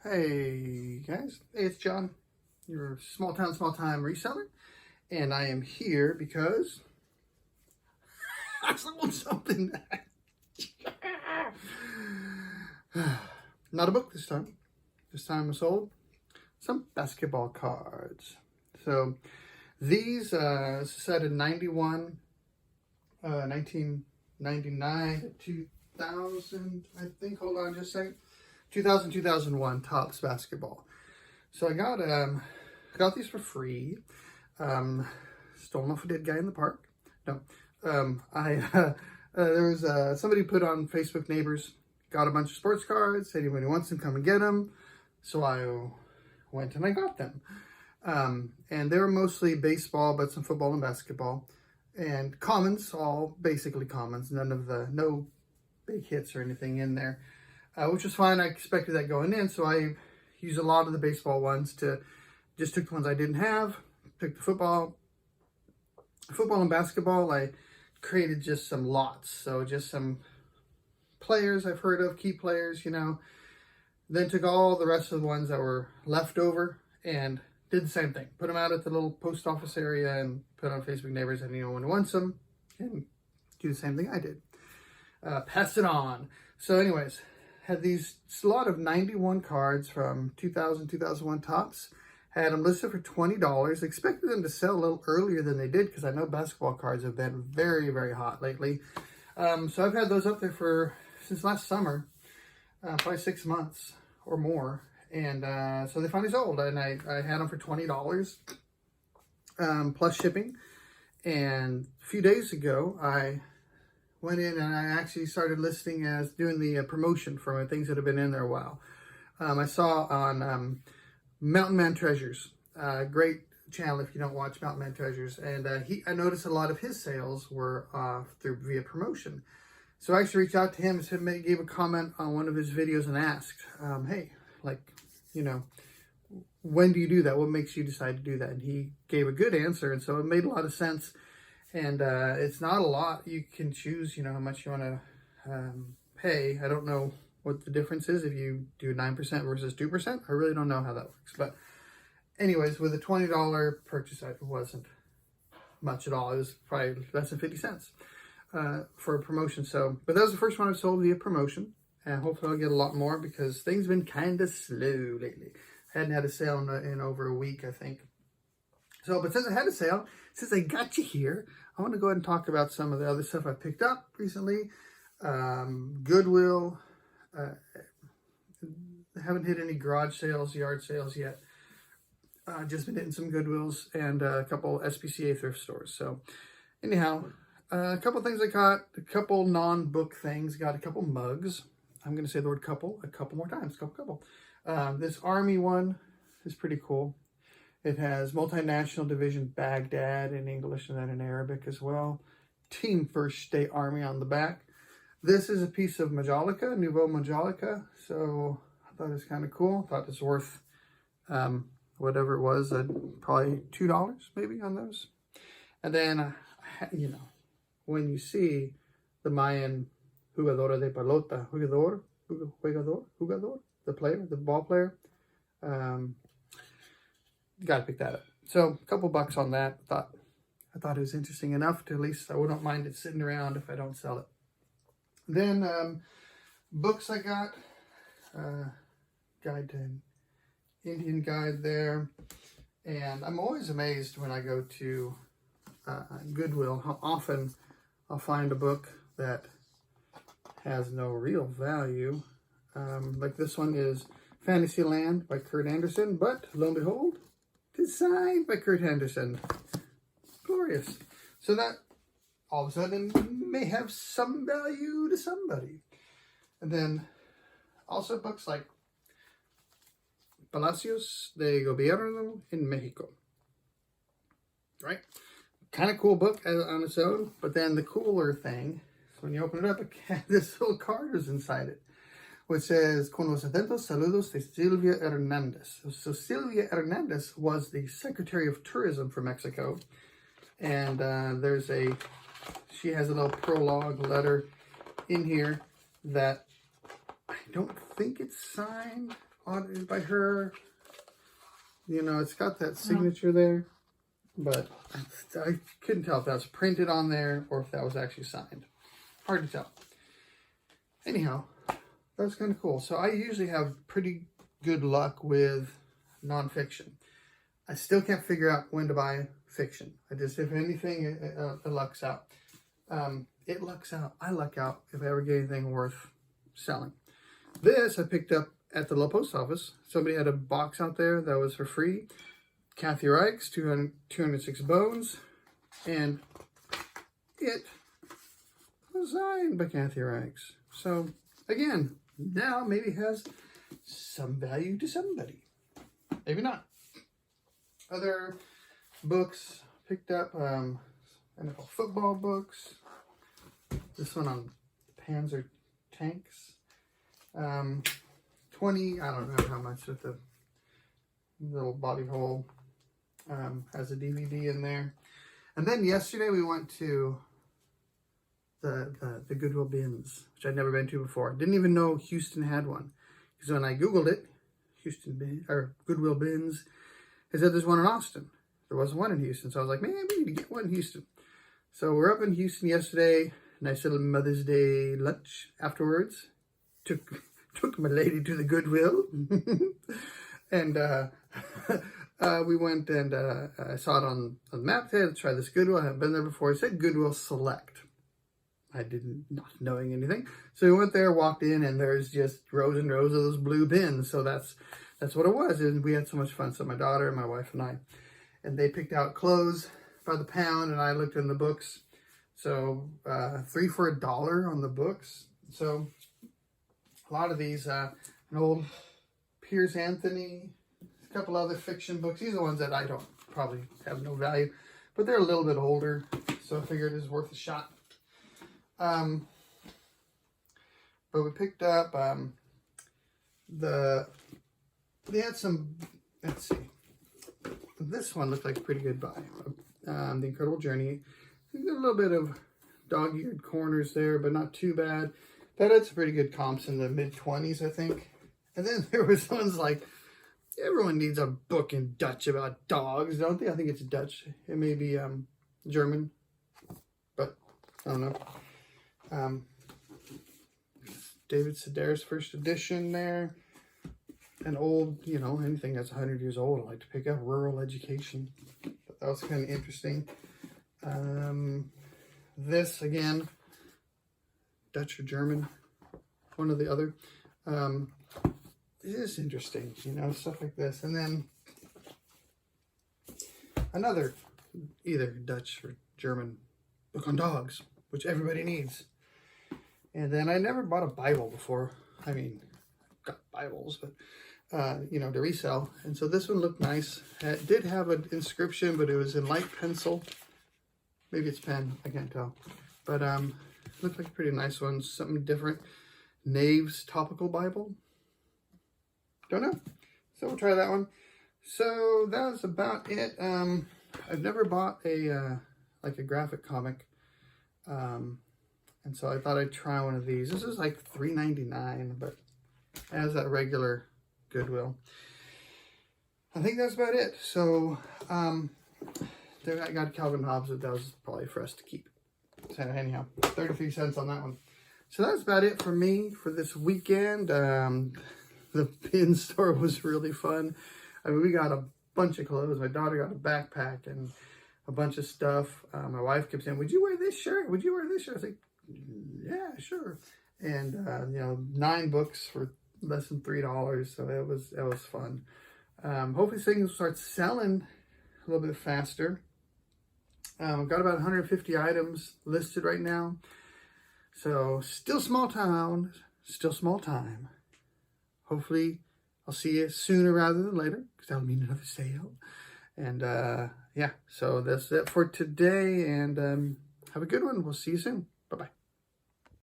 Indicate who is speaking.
Speaker 1: Hey guys, hey, it's John, your small time reseller, and I am here because I sold something. Not a book this time. This time I sold some basketball cards. So these set in 1999 to 2000, I think. Hold on just a second. 2001 Topps basketball. So I got these for free. Stolen off a dead guy in the park. No, there was somebody put on Facebook Neighbors, got a bunch of sports cards, said anybody wants them, come and get them. So I went and I got them. And they were mostly baseball, but some football and basketball. And commons, all basically commons, no big hits or anything in there. Which was fine. I expected that going in, so I used a lot of the baseball ones just took the ones I didn't have, took the football and basketball. I created just some lots, so just some players I've heard of, key players, then took all the rest of the ones that were left over and did the same thing. Put them out at the little post office area and put on Facebook Neighbors, and anyone who wants them and do the same thing I did. Pass it on. So anyways, had these lot of 91 cards from 2001 Topps. Had them listed for $20. Expected them to sell a little earlier than they did because I know basketball cards have been very, very hot lately. So I've had those up there since last summer, probably 6 months or more. And so they finally sold, and I had them for $20 plus shipping. And a few days ago, I went in and I actually started listing as doing the promotion for things that have been in there a while. I saw on Mountain Man Treasures, great channel if you don't watch Mountain Man Treasures, and I noticed a lot of his sales were via promotion. So I actually reached out to him and gave a comment on one of his videos and asked, hey, when do you do that? What makes you decide to do that? And he gave a good answer, and so it made a lot of sense. And it's not a lot. You can choose, how much you want to pay. I don't know what the difference is if you do 9% versus 2%. I really don't know how that works. But anyways, with a $20 purchase, it wasn't much at all. It was probably less than 50 cents for a promotion. But that was the first one I've sold via promotion. And hopefully I'll get a lot more because things have been kind of slow lately. I hadn't had a sale in over a week, I think. So, but since I had a sale, since I got you here, I want to go ahead and talk about some of the other stuff I picked up recently. Goodwill. Haven't hit any garage sales, yard sales yet. Just been hitting some Goodwills and a couple SPCA thrift stores. So, anyhow, a couple things I got. A couple non-book things. Got a couple mugs. I'm going to say the word couple a couple more times. Couple. This Army one is pretty cool. It has Multinational Division Baghdad in English and then in Arabic as well. Team First State Army on the back. This is a piece of Majolica, Nouveau Majolica. So I thought it was kind of cool. I thought it was worth whatever it was, probably $2 maybe on those. And then, when you see the Mayan jugadora de pelota, jugador, the ball player, got to pick that up. So a couple bucks on that. I thought it was interesting enough to at least I wouldn't mind it sitting around if I don't sell it. Then books I got, guide to Indian guide there, and I'm always amazed when I go to Goodwill how often I'll find a book that has no real value. Like this one is Fantasyland by Kurt Anderson, but lo and behold, designed by Kurt Henderson. Glorious. So that all of a sudden may have some value to somebody. And then also books like Palacios de Gobierno in Mexico. Right? Kind of cool book on its own. But then the cooler thing is when you open it up, this little card is inside it, which says, Con los atentos saludos de Silvia Hernandez. So Silvia Hernandez was the Secretary of Tourism for Mexico. And she has a little prologue letter in here that I don't think it's signed by her. You know, it's got that signature there, but I couldn't tell if that was printed on there or if that was actually signed. Hard to tell. Anyhow, that's kind of cool. So I usually have pretty good luck with nonfiction. I still can't figure out when to buy fiction. If anything, it lucks out. It lucks out. I luck out if I ever get anything worth selling. This I picked up at the little post office. Somebody had a box out there that was for free. Kathy Reich's 206 Bones. And it was signed by Kathy Reich's. So, again, now maybe has some value to somebody. Maybe not. Other books picked up, NFL football books. This one on Panzer tanks. 20, I don't know how much with the little body hole. Has a DVD in there. And then yesterday we went to the Goodwill Bins, which I'd never been to before. Didn't even know Houston had one. Because when I Googled it, Goodwill Bins, it said there's one in Austin. There wasn't one in Houston. So I was like, man, we need to get one in Houston. So we're up in Houston yesterday. Nice little Mother's Day lunch afterwards. Took my lady to the Goodwill. And we went and I saw it on the map. Hey, let's try this Goodwill. I haven't been there before. It said Goodwill Select. I didn't, not knowing anything. So we went there, walked in, and there's just rows and rows of those blue bins. So that's what it was. And we had so much fun. So my daughter, my wife, and I. And they picked out clothes by the pound, and I looked in the books. So 3 for $1 on the books. So a lot of these, an old Piers Anthony, a couple other fiction books. These are the ones that I don't probably have no value, but they're a little bit older. So I figured it was worth a shot. But we picked up they had some, let's see. This one looked like a pretty good buy. The Incredible Journey. A little bit of dog-eared corners there, but not too bad. That had some pretty good comps in the mid-20s, I think. And then there was ones like, everyone needs a book in Dutch about dogs, don't they? I think it's Dutch. It may be German, but I don't know. David Sedaris first edition there. An old, you know, anything that's 100 years old, I like to pick up. Rural Education. But that was kind of interesting. This, again, Dutch or German, one or the other. It is interesting, you know, stuff like this. And then another, either Dutch or German book on dogs, which everybody needs. And then I never bought a Bible before. I mean, got Bibles, but you know, to resell. And so this one looked nice. It did have an inscription, but it was in light pencil. Maybe it's pen, I can't tell. But looked like a pretty nice one, something different. Nave's Topical Bible. Don't know. So we'll try that one. So that was about it. I've never bought a like a graphic comic. And so I thought I'd try one of these. This is like $3.99, but as that regular Goodwill. I think that's about it. So there I got Calvin Hobbes, but that was probably for us to keep. So anyhow, 33 cents on that one. So that's about it for me for this weekend. The bin store was really fun. I mean, we got a bunch of clothes. My daughter got a backpack and a bunch of stuff. My wife kept saying, would you wear this shirt? Would you wear this shirt? I was like, yeah, sure. And, you know, 9 books for less than $3. So it was fun. Hopefully things will start selling a little bit faster. I've got about 150 items listed right now. So still small town, still small time. Hopefully I'll see you sooner rather than later, because that'll mean another sale. And yeah, so that's it for today. And have a good one. We'll see you soon. Bye-bye.